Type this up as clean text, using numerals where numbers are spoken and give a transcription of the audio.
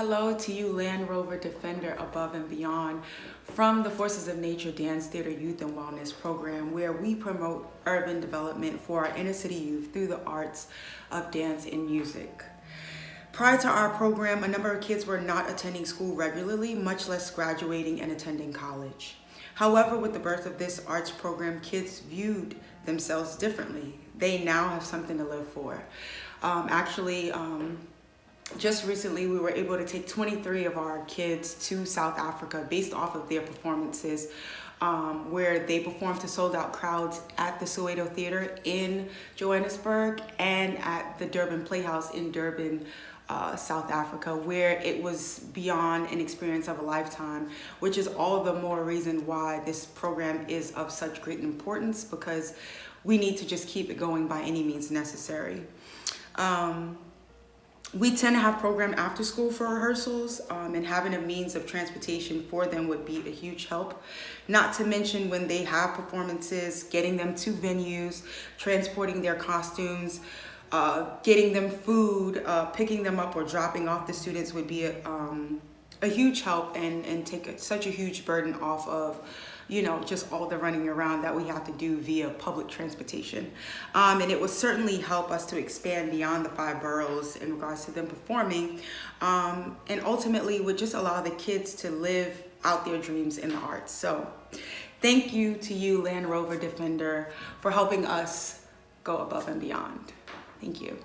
Hello to you, Land Rover Defender Above and Beyond, from the Forces of Nature Dance Theater Youth and Wellness Program, where we promote urban development for our inner city youth through the arts of dance and music. Prior to our program, a number of kids were not attending school regularly, much less graduating and attending college. However, with the birth of this arts program, kids viewed themselves differently. They now have something to live for. Just recently, we were able to take 23 of our kids to South Africa based off of their performances, where they performed to sold-out crowds at the Soweto Theater in Johannesburg and at the Durban Playhouse in Durban, South Africa, where it was beyond an experience of a lifetime, which is all the more reason why this program is of such great importance, because we need to just keep it going by any means necessary. We tend to have program after school for rehearsals, and having a means of transportation for them would be a huge help. Not to mention when they have performances, getting them to venues, transporting their costumes, getting them food, picking them up or dropping off the students would be a huge help and take such a huge burden off of, just all the running around that we have to do via public transportation. And it would certainly help us to expand beyond the 5 boroughs in regards to them performing, and ultimately would just allow the kids to live out their dreams in the arts. So thank you to you, Land Rover Defender, for helping us go above and beyond. Thank you.